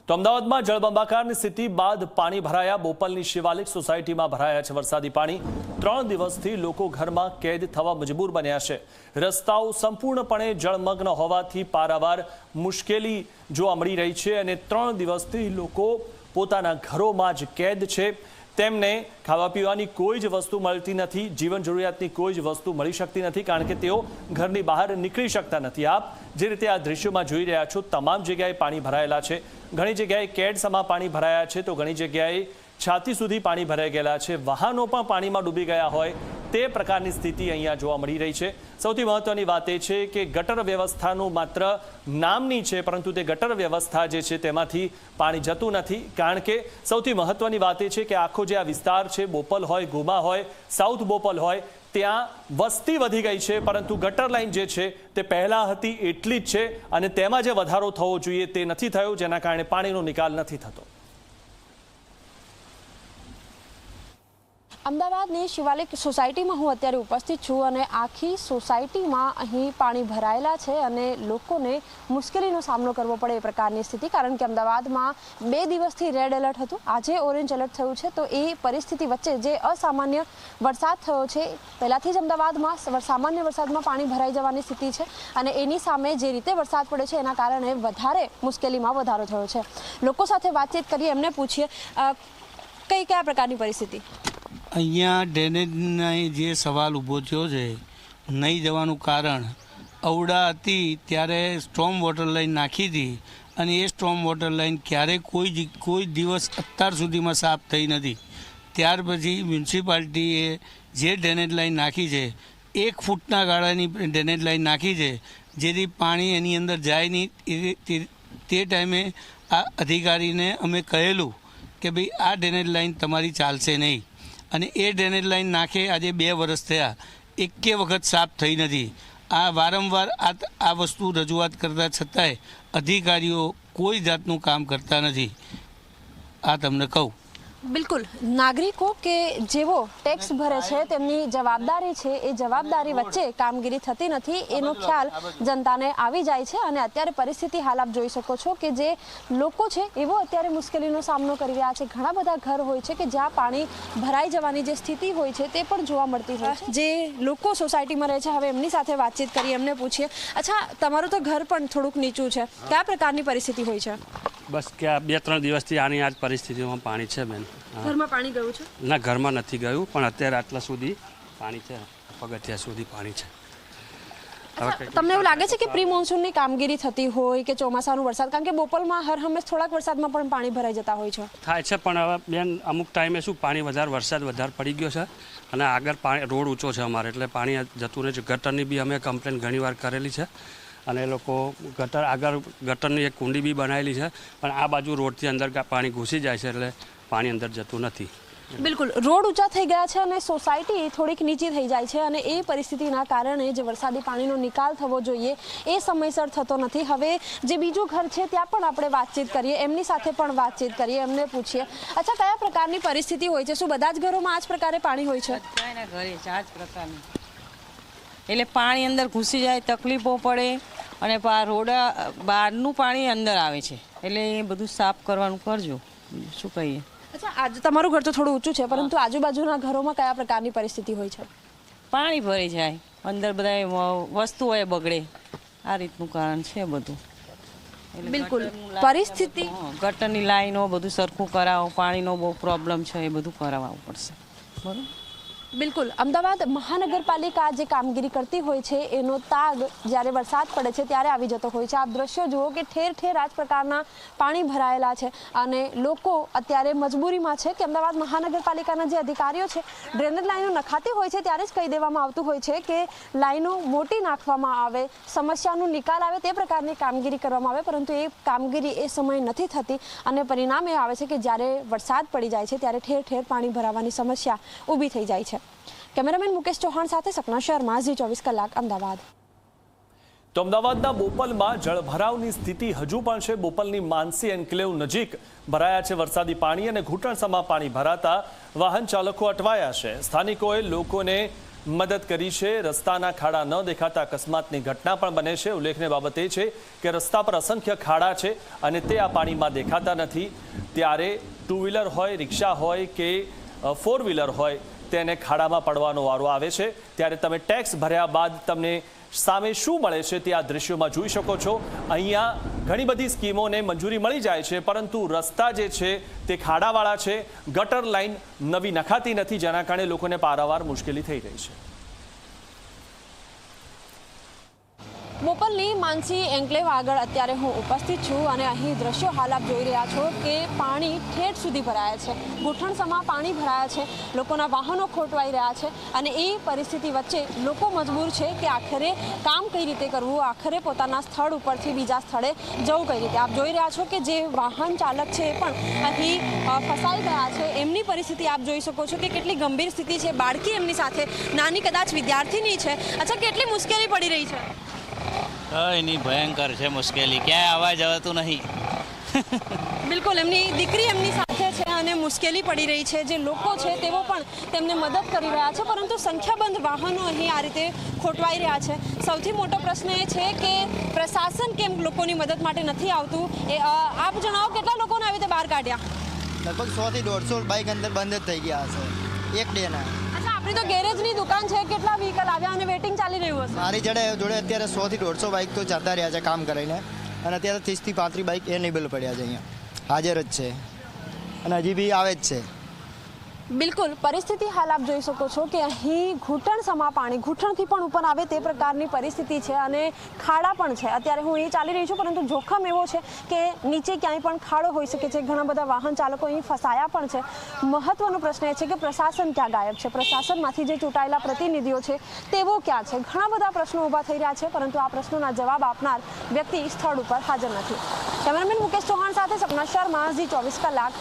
તો અમદાવાદમાં જળબંબાકારની સ્થિતિ બાદ પાણી ભરાયા। બોપલની શિવાલિક સોસાયટીમાં ભરાયા છે વરસાદી પાણી। 3 દિવસથી લોકો ઘરમાં કેદ થવા મજબૂર બન્યા છે। રસ્તાઓ સંપૂર્ણપણે જળમગ્ન હોવાથી પારાવાર મુશ્કેલી જોવા મળી રહી છે અને 3 દિવસથી લોકો પોતાના ઘરોમાં જ કેદ છે। તેમને ખાવા પીવાની કોઈ જ વસ્તુ મળતી નથી, જીવન જરૂરિયાતની કોઈ જ વસ્તુ મળી શકતી નથી, કારણ કે તેઓ ઘરની બહાર નીકળી શકતા નથી। આપ જે રીતે આ દૃશ્યોમાં જોઈ રહ્યા છો, તમામ જગ્યાએ પાણી ભરાયેલા છે। ઘણી જગ્યાએ કેડસમાં પાણી ભરાયા છે તો ઘણી જગ્યાએ છાતી સુધી પાણી ભરાઈ ગયેલા છે। વાહનો પણ પાણીમાં ડૂબી ગયા હોય તે પ્રકારની સ્થિતિ અહીંયા જોવા મળી રહી છે। સૌથી મહત્વની વાત એ છે કે ગટર વ્યવસ્થાનું માત્ર નામની છે, પરંતુ તે ગટર વ્યવસ્થા જે છે તેમાંથી પાણી જતું નથી, કારણ કે સૌથી મહત્વની વાત એ છે કે આખો જે આ વિસ્તાર છે, બોપલ હોય, ગુમા હોય, સાઉથ બોપલ હોય, ત્યાં વસ્તી વધી ગઈ છે, પરંતુ ગટર લાઇન જે છે તે પહેલાં હતી એટલી જ છે અને તેમાં જે વધારો થવો જોઈએ તે નથી થયો, જેના કારણે પાણીનો નિકાલ નથી થતો। અમદાવાદની શિવાલિક સોસાયટીમાં હું અત્યારે ઉપસ્થિત છું અને આખી સોસાયટીમાં અહીં પાણી ભરાયેલા છે અને લોકોને મુશ્કેલીનો સામનો કરવો પડે એ પ્રકારની સ્થિતિ, કારણ કે અમદાવાદમાં 2 દિવસથી રેડ એલર્ટ હતું, આજે ઓરેન્જ એલર્ટ થયું છે। તો એ પરિસ્થિતિ વચ્ચે જે અસામાન્ય વરસાદ થયો છે, પહેલાંથી જ અમદાવાદમાં સામાન્ય વરસાદમાં પાણી ભરાઈ જવાની સ્થિતિ છે અને એની સામે જે રીતે વરસાદ પડે છે એના કારણે વધારે મુશ્કેલીમાં વધારો થયો છે। લોકો સાથે વાતચીત કરીએ, એમને પૂછીએ કયા પ્રકારની પરિસ્થિતિ। અહીંયા ડ્રેનેજના જે સવાલ ઊભો થયો છે, નહીં જવાનું કારણ અવડા હતી ત્યારે સ્ટ્રોમ વોટર લાઈન નાખી હતી અને એ સ્ટ્રોમ વોટર લાઈન ક્યારેય કોઈ દિવસ અત્યાર સુધીમાં સાફ થઈ નથી। ત્યાર પછી મ્યુનિસિપાલિટીએ જે ડ્રેનેજ લાઈન નાખી છે, 1 ફૂટના ગાળાની ડ્રેનેજ લાઈન નાખી છે, જેથી પાણી એની અંદર જાય નહીં। તે ટાઈમે આ અધિકારીને અમે કહેલું કે ભાઈ આ ડ્રેનેજ લાઈન તમારી ચાલશે નહીં, અને એ ડ્રેનેજ લાઈન નાખે આજે 2 વર્ષ થયા, એકે વખત સાફ થઈ નથી। આ વારંવાર આ વસ્તુ રજૂઆત કરતા છતાંય અધિકારીઓ કોઈ જાતનું કામ કરતા નથી। આ તમને કહું। બિલકુલ, નાગરિકો કે જેવો ટેક્સ ભરે છે તેમની જવાબદારી છે, એ જવાબદારી વચ્ચે કામગીરી થતી નથી એનો ખ્યાલ જનતાને આવી જાય છે અને અત્યારે પરિસ્થિતિ હાલ આપ જોઈ શકો છો કે જે લોકો છે એવો અત્યારે મુશ્કેલીનો સામનો કરી રહ્યા છે। ઘણા બધા ઘર હોય છે કે જ્યાં પાણી ભરાઈ જવાની જે સ્થિતિ હોય છે તે પણ જોવા મળતી હોય છે। જે લોકો સોસાયટીમાં રહે છે, હવે એમની સાથે વાતચીત કરીએ, એમને પૂછીએ, અચ્છા તમારું તો ઘર પણ થોડુંક નીચું છે, કયા પ્રકારની પરિસ્થિતિ હોય છે? બસ કે 2-3 દિવસથી આની આ જ પરિસ્થિતિમાં પાણી છે બેન। ઘરમાં પાણી ગયું છે? ના, ઘરમાં નથી ગયું, પણ અત્યારે આટલા સુધી પાણી છે, પગથિયા સુધી પાણી છે। તમને એવું લાગે છે કે પ્રી મોન્સૂનની કામગીરી થતી હોય કે ચોમાસાનો વરસાદ, કારણ કે બોપલમાં હર હંમેશ થોડાક વરસાદમાં પણ પાણી ભરાઈ જતા હોય છે? થાય છે, પણ હવે બેન અમુક ટાઈમે શું પાણી વરસાદ વધારે પડી ગયો છે અને આગળ પાણી રોડ ઊંચો છે અમારે, એટલે પાણી જતું નથી। ગટરની બી અમે કમ્પ્લેન ઘણીવાર કરેલી છે અને એ લોકો ગટરની એક કુંડી બી બનાવેલી છે, પણ આ બાજુ રોડથી અંદર પાણી ઘૂસી જાય છે એટલે પાણી અંદર જતું નથી। બિલકુલ, રોડ ઊંચા થઈ ગયા છે અને સોસાયટી થોડીક નીચી થઈ જાય છે અને એ પરિસ્થિતિના કારણે જે વરસાદી પાણીનો નિકાલ થવો જોઈએ એ સમયસર થતો નથી। હવે જે બીજું ઘર છે ત્યાં પણ આપણે વાતચીત કરીએ, એમની સાથે પણ વાતચીત કરીએ, એમને પૂછીએ, અચ્છા કયા પ્રકારની પરિસ્થિતિ હોય છે? શું બધા જ ઘરોમાં આ જ પ્રકારે પાણી હોય છે? બધાના ઘરે છે આ જ પ્રકારની, એટલે પાણી અંદર ઘૂસી જાય, તકલીફો પડે અને રોડ બહારનું પાણી અંદર આવે છે, એટલે એ બધું સાફ કરવાનું કરજો, શું કહીએ। અચ્છા, આજે તમારું ઘર તો થોડું ઊંચું છે, પરંતુ આજુબાજુના ઘરોમાં કયા પ્રકારની પરિસ્થિતિ હોય છે? પાણી ભરાઈ જાય, અંદર બધા વસ્તુઓ બગડે, આ રીતનું કારણ છે બધું। બિલકુલ, પરિસ્થિતિ ગટરની લાઈનો બધું સરખું કરાવો, પાણીનો બહુ પ્રોબ્લેમ છે, એ બધું કરાવવું પડશે, બરાબર? બિલકુલ, અમદાવાદ મહાનગરપાલિકા જે કામગીરી કરતી હોય છે એનો તાગ જ્યારે વરસાદ પડે છે ત્યારે આવી જતો હોય છે। આપ દ્રશ્યો જુઓ કે ઠેર ઠેર આ જ પ્રકારના પાણી ભરાયેલા છે અને લોકો અત્યારે મજબૂરીમાં છે કે અમદાવાદ મહાનગરપાલિકાના જે અધિકારીઓ છે, ડ્રેનેજ લાઈનો નખાતી હોય છે ત્યારે જ કહી દેવામાં આવતું હોય છે કે લાઈનો મોટી નાખવામાં આવે, સમસ્યાનો નિકાલ આવે, તે પ્રકારની કામગીરી કરવામાં આવે, પરંતુ એ કામગીરી એ સમયે નથી થતી અને પરિણામ એ આવે છે કે જ્યારે વરસાદ પડી જાય છે ત્યારે ઠેર ઠેર પાણી ભરાવાની સમસ્યા ઊભી થઈ જાય છે। કેમેરામેન મુકેશ ચૌહાણ સાથે સપના શર્મા, ઝી 24 કલાક, અમદાવાદ। તો અમદાવાદના બોપલમાં જળભરાવની સ્થિતિ હજુ પણ છે। બોપલની માનસી એન્કલેવ નજીક ભરાયા છે વરસાદી પાણી અને ઘૂંટણસમાં પાણી ભરાતા વાહન ચાલકો અટવાયા છે। સ્થાનિકોએ લોકોને મદદ કરી છે। રસ્તાના ખાડા ન દેખાતા અકસ્માતની ઘટના પણ બને છે। ઉલ્લેખનીય બાબત એ છે કે રસ્તા પર અસંખ્ય ખાડા છે અને તે આ પાણીમાં દેખાતા નથી, ત્યારે ટુ વ્હીલર હોય, રિક્ષા હોય કે ફોર વ્હીલર હોય તેને ખાડામાં પડવાનો વારો આવે છે। ત્યારે તમે ટેક્સ ભર્યા બાદ તમને સામે શું મળે છે તે આ દૃશ્યોમાં જોઈ શકો છો। અહીંયા ઘણી બધી સ્કીમોને મંજૂરી મળી જાય છે, પરંતુ રસ્તા જે છે તે ખાડાવાળા છે, ગટર લાઇન નવી નખાતી નથી, જેના કારણે લોકોને પારાવાર મુશ્કેલી થઈ રહી છે। બોપલની માનસી એન્કલેવ આગળ અત્યારે હું ઉપસ્થિત છું અને અહીં દ્રશ્યો હાલ આપ જોઈ રહ્યા છો કે પાણી ઠેઠ સુધી ભરાયા છે, ઘૂંટણસમા પાણી ભરાયા છે, લોકોના વાહનો ખોટવાઈ રહ્યા છે અને એ પરિસ્થિતિ વચ્ચે લોકો મજબૂર છે કે આખરે કામ કઈ રીતે કરવું, આખરે પોતાના સ્થળ ઉપરથી બીજા સ્થળે જવું કઈ રીતે। આપ જોઈ રહ્યા છો કે જે વાહન ચાલક છે એ પણ અહીં ફસાઈ ગયા છે, એમની પરિસ્થિતિ આપ જોઈ શકો છો કે કેટલી ગંભીર સ્થિતિ છે। બાળકી એમની સાથે નાની કદાચ વિદ્યાર્થીની છે। અચ્છા, કેટલી મુશ્કેલી પડી રહી છે? એની ભયંકર છે મુશ્કેલી, ક્યાંય આવવા જવાતું નહીં। બિલકુલ, એમની દીકરી એમની સાથે છે અને મુશ્કેલી પડી રહી છે। જે લોકો છે તેઓ પણ તેમને મદદ કરી રહ્યા છે, પરંતુ સંખ્યાબંધ વાહનો અહીં આ રીતે ખોટવાઈ રહ્યા છે। સૌથી મોટો પ્રશ્ન એ છે કે પ્રશાસન કેમ લોકોની મદદ માટે નથી આવતું? આપ જણાવો, કેટલા લોકોને આવી રીતે બહાર કાઢ્યા? લગભગ 100 થી 150 બાઇક અંદર બંધ જ થઈ ગયા હશે એક ડેના। આપણી તો ગેરેજની દુકાન છે, કેટલા વ્હીકલ આવ્યા અને વેટિંગ ચાલી રહ્યું હશે? મારી જોડે અત્યારે 100 થી 150 બાઇક તો જતા રહ્યા છે કામ કરીને, અને અત્યારે 30 થી 35 બાઇક એનેબલ પડ્યા છે, અહીંયા હાજર જ છે અને હજી બી આવે જ છે। બિલકુલ, પરિસ્થિતિ હાલ આપ જોઈ શકો છો કે અહીં ઘૂંટણસમા પાણી, ઘૂંટણથી પણ ઉપર આવે તે પ્રકારની પરિસ્થિતિ છે અને ખાડા પણ છે। અત્યારે હું અહીં ચાલી રહી છું, પરંતુ જોખમ એવો છે કે નીચે ક્યાંય પણ ખાડો હોઈ શકે છે, ઘણા બધા વાહન ચાલકો અહીં ફસાયા પણ છે। મહત્વનો પ્રશ્ન એ છે કે પ્રશાસન ક્યાં ગાયબ છે? પ્રશાસનમાંથી જે ચૂંટાયેલા પ્રતિનિધિઓ છે તેઓ ક્યાં છે? ઘણા બધા પ્રશ્નો ઊભા થઈ રહ્યા છે, પરંતુ આ પ્રશ્નોના જવાબ આપનાર વ્યક્તિ સ્થળ ઉપર હાજર નથી। કેમેરામેન મુકેશ ચૌહાણ સાથે સપના શર્મા, ઝી 24 કલાક।